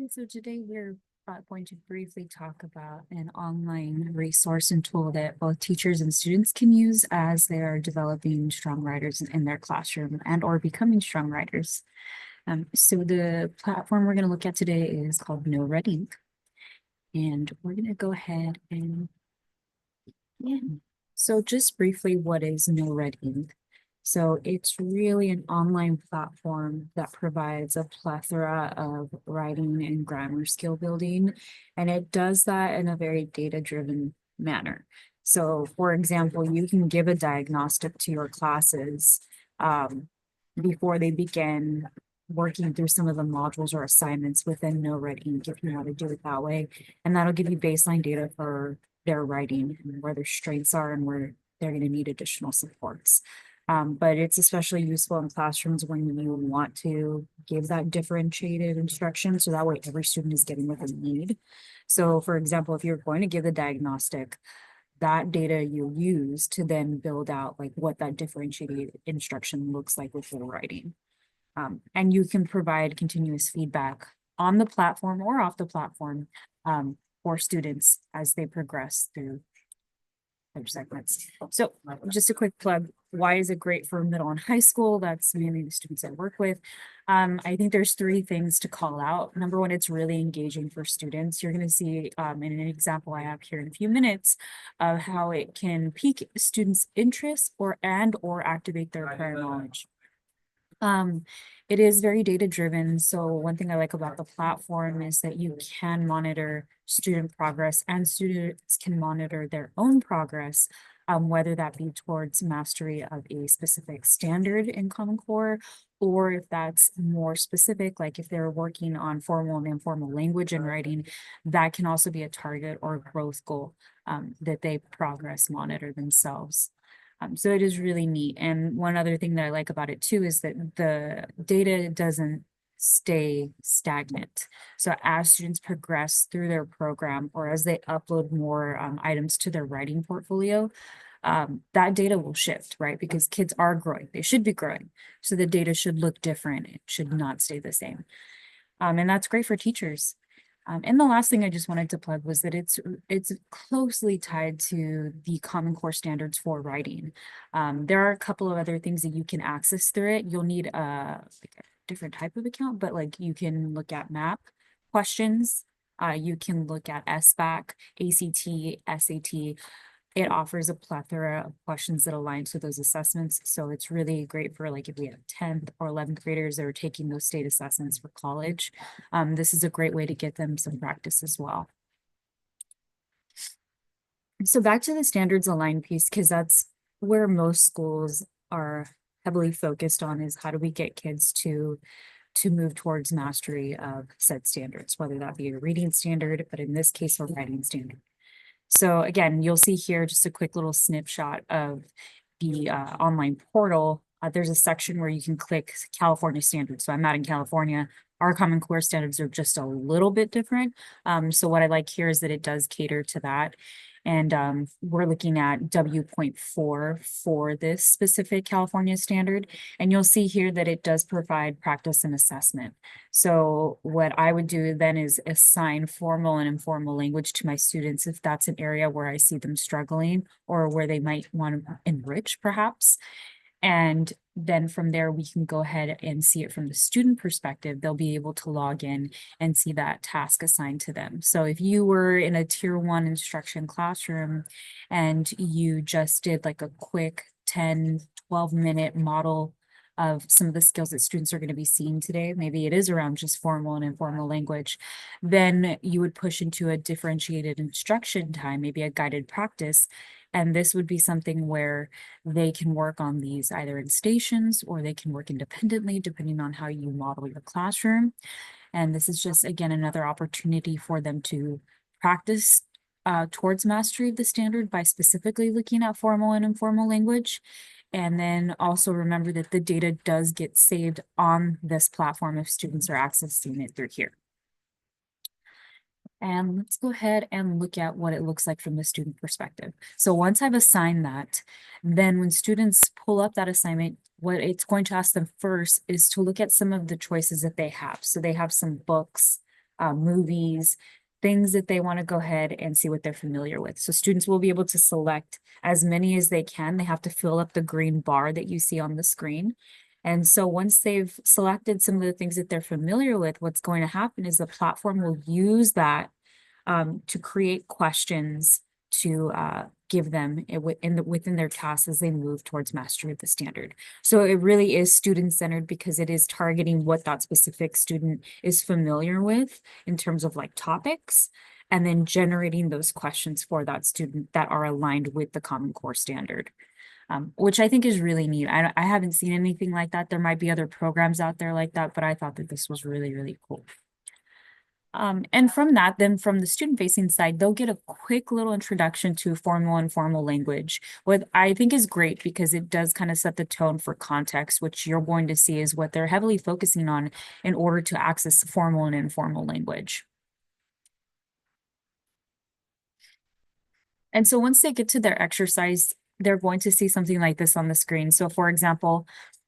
So today we're going to briefly talk about an online resource and tool that both teachers and students can use as they are developing strong writers in their classroom and or becoming strong writers. So the platform we're going to look at today is called No Red Ink. And we're going to go ahead and so just briefly, what is No Red Ink? So it's really an online platform that provides a plethora of writing and grammar skill building, and it does that in a very data-driven manner. So for example, you can give a diagnostic to your classes before they begin working through some of the modules or assignments within No Red Ink if you want to do it that way. And that'll give you baseline data for their writing and where their strengths are and where they're going to need additional supports. But it's especially useful in classrooms when you want to give that differentiated instruction. So that way every student is getting what they need. So for example, if you're going to give the diagnostic, that data you use to then build out like what that differentiated instruction looks like with your writing. And you can provide continuous feedback on the platform or off the platform for students as they progress through their segments. So just a quick plug, why is it great for middle and high school? That's mainly the students I work with. I think there's three things to call out. Number one, it's really engaging for students. You're going to see in an example I have here in a few minutes of how it can pique students' interest or activate their prior knowledge. It is very data driven. So one thing I like about the platform is that you can monitor student progress and students can monitor their own progress, whether that be towards mastery of a specific standard in Common Core, or if that's more specific, like if they're working on formal and informal language and writing, that can also be a target or growth goal that they progress monitor themselves. So it is really neat. And one other thing that I like about it too is that the data doesn't stay stagnant. So as students progress through their program or as they upload more items to their writing portfolio, that data will shift, right? Because kids are growing, they should be growing. So the data should look different. It should not stay the same. And that's great for teachers. And the last thing I just wanted to plug was that it's closely tied to the Common Core standards for writing. There are a couple of other things that you can access through it. You'll need like a different type of account, but like you can look at MAP questions. You can look at SBAC, ACT, SAT. It offers a plethora of questions that align to those assessments. So it's really great for like if we have 10th or 11th graders that are taking those state assessments for college. This is a great way to get them some practice as well. So back to the standards aligned piece, because that's where most schools are heavily focused on is how do we get kids to move towards mastery of said standards, whether that be a reading standard, but in this case, a writing standard. So again, you'll see here just a quick little snapshot of the online portal. There's a section where you can click California standards. So I'm not in California. Our Common Core standards are just a little bit different. So what I like here is that it does cater to that. And we're looking at W.4 for this specific California standard. And you'll see here that it does provide practice and assessment. So what I would do then is assign formal and informal language to my students if that's an area where I see them struggling or where they might want to enrich perhaps. And then from there, we can go ahead and see it from the student perspective. They'll be able to log in and see that task assigned to them. So if you were in a tier 1 instruction classroom and you just did like a quick 10, 12-minute model of some of the skills that students are going to be seeing today, maybe it is around just formal and informal language, then you would push into a differentiated instruction time, maybe a guided practice. And this would be something where they can work on these either in stations or they can work independently, depending on how you model your classroom. And this is just, again, another opportunity for them to practice towards mastery of the standard by specifically looking at formal and informal language. And then also remember that the data does get saved on this platform if students are accessing it through here. And let's go ahead and look at what it looks like from the student perspective. So once I've assigned that, then when students pull up that assignment, what it's going to ask them first is to look at some of the choices that they have. So they have some books, movies, things that they want to go ahead and see what they're familiar with. So students will be able to select as many as they can. They have to fill up the green bar that you see on the screen. And so once they've selected some of the things that they're familiar with, what's going to happen is the platform will use that to create questions to give them within their tasks as they move towards mastery of the standard. So it really is student-centered because it is targeting what that specific student is familiar with in terms of like topics, and then generating those questions for that student that are aligned with the Common Core standard. Which I think is really neat. I haven't seen anything like that. There might be other programs out there like that, but I thought that this was really, really cool. And from that, then from the student facing side, they'll get a quick little introduction to formal and informal language, what I think is great because it does kind of set the tone for context, which you're going to see is what they're heavily focusing on in order to access formal and informal language. And so once they get to their exercise, they're going to see something like this on the screen. So for example,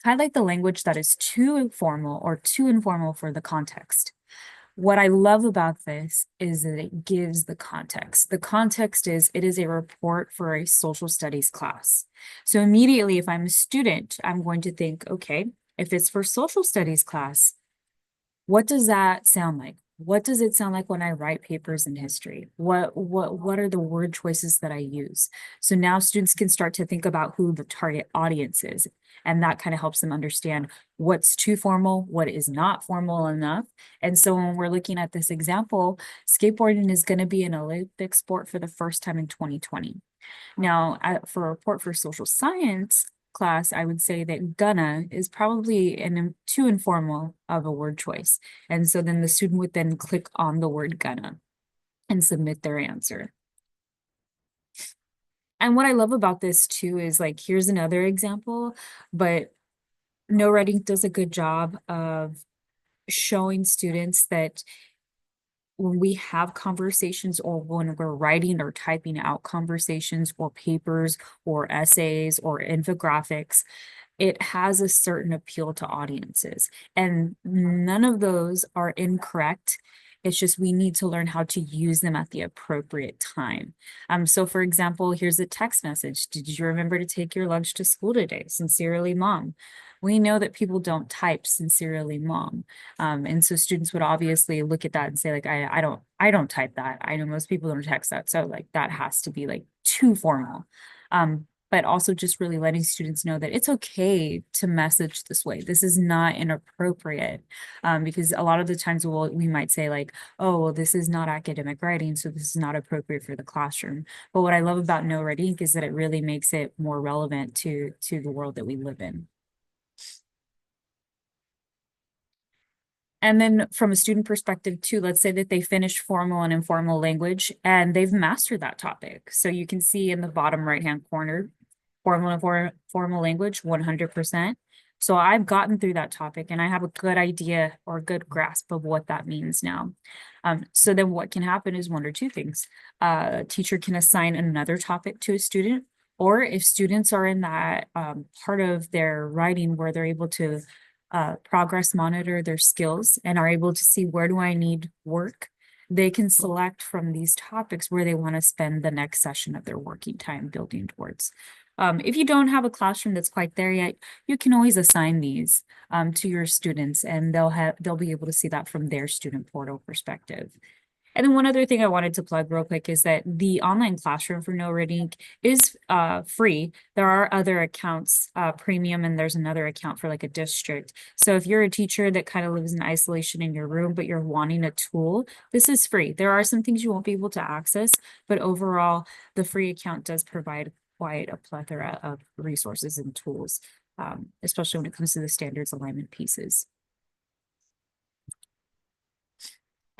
highlight the language that is too formal or too informal for the context. What I love about this is that it gives the context. The context is it is a report for a social studies class. So immediately, if I'm a student, I'm going to think, okay, if it's for social studies class, what does that sound like? What does it sound like when I write papers in history? What are the word choices that I use? So now students can start to think about who the target audience is. And that kind of helps them understand what's too formal, what is not formal enough. And so when we're looking at this example, skateboarding is going to be an Olympic sport for the first time in 2020. Now, for a report for social science class, I would say that gonna is probably too informal of a word choice. And so then the student would then click on the word gonna and submit their answer. And what I love about this too is like, here's another example, but No Red Ink does a good job of showing students that when we have conversations or when we're writing or typing out conversations or papers or essays or infographics, it has a certain appeal to audiences. And none of those are incorrect. It's just we need to learn how to use them at the appropriate time. So for example, here's a text message. Did you remember to take your lunch to school today? Sincerely, Mom. We know that people don't type sincerely, Mom. And so students would obviously look at that and say, like, I don't type that. I know most people don't text that. So like that has to be like too formal. But also just really letting students know that it's okay to message this way. This is not inappropriate, because a lot of the times we might say like, oh, well, this is not academic writing, so this is not appropriate for the classroom. But what I love about No Red Ink is that it really makes it more relevant to the world that we live in. And then from a student perspective too, let's say that they finished formal and informal language and they've mastered that topic. So you can see in the bottom right-hand corner, formal and formal language, 100%. So I've gotten through that topic and I have a good idea or a good grasp of what that means now. So then what can happen is one or two things. A teacher can assign another topic to a student, or if students are in that part of their writing where they're able to progress monitor their skills and are able to see where do I need work, they can select from these topics where they want to spend the next session of their working time building towards. If you don't have a classroom that's quite there yet, you can always assign these to your students and they'll be able to see that from their student portal perspective. And then one other thing I wanted to plug real quick is that the online classroom for No Red Ink is free. There are other accounts, premium, and there's another account for like a district. So if you're a teacher that kind of lives in isolation in your room, but you're wanting a tool, this is free. There are some things you won't be able to access, but overall, the free account does provide quite a plethora of resources and tools, especially when it comes to the standards alignment pieces.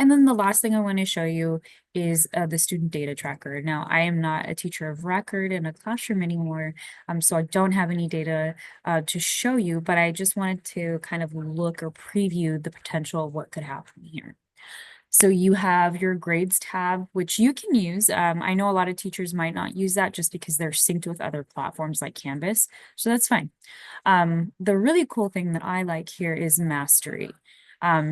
And then the last thing I want to show you is the student data tracker. Now, I am not a teacher of record in a classroom anymore, so I don't have any data to show you, but I just wanted to kind of look or preview the potential of what could happen here. So you have your grades tab, which you can use. I know a lot of teachers might not use that just because they're synced with other platforms like Canvas, so that's fine. The really cool thing that I like here is mastery.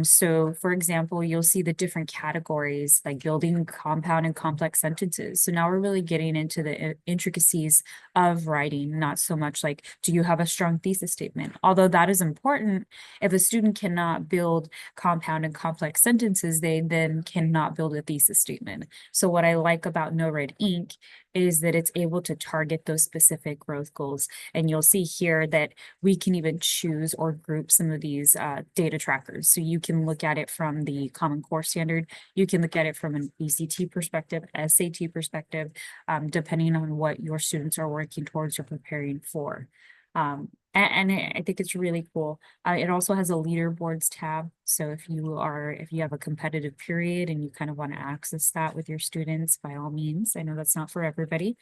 So for example, you'll see the different categories like building compound and complex sentences. So now we're really getting into the intricacies of writing, not so much like, do you have a strong thesis statement? Although that is important, if a student cannot build compound and complex sentences, they then cannot build a thesis statement. So what I like about No Red Ink is that it's able to target those specific growth goals. And you'll see here that we can even choose or group some of these data trackers. So you can look at it from the Common Core standard. You can look at it from an ECT perspective, SAT perspective, depending on what your students are working towards or preparing for. And I think it's really cool. It also has a leaderboards tab. So if you have a competitive period and you kind of want to access that with your students, by all means, I know that's not for everybody.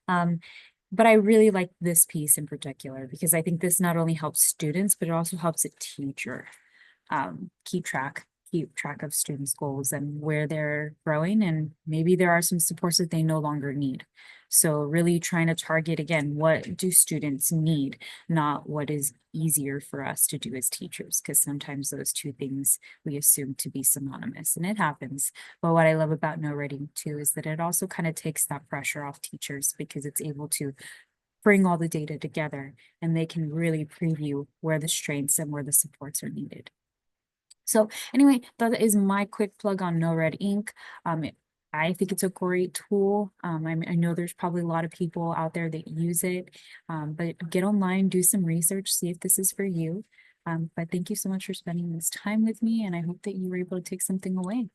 But I really like this piece in particular because I think this not only helps students, but it also helps a teacher keep track of students' goals and where they're growing, and maybe there are some supports that they no longer need. So really trying to target, again, what do students need, not what is easier for us to do as teachers, because sometimes those two things we assume to be synonymous, and it happens. But what I love about No Writing too is that it also kind of takes that pressure off teachers because it's able to bring all the data together and they can really preview where the strengths and where the supports are needed. So anyway, that is my quick plug on No Red Ink. I think it's a great tool. I know there's probably a lot of people out there that use it, but get online, do some research, see if this is for you. But thank you so much for spending this time with me, and I hope that you were able to take something away.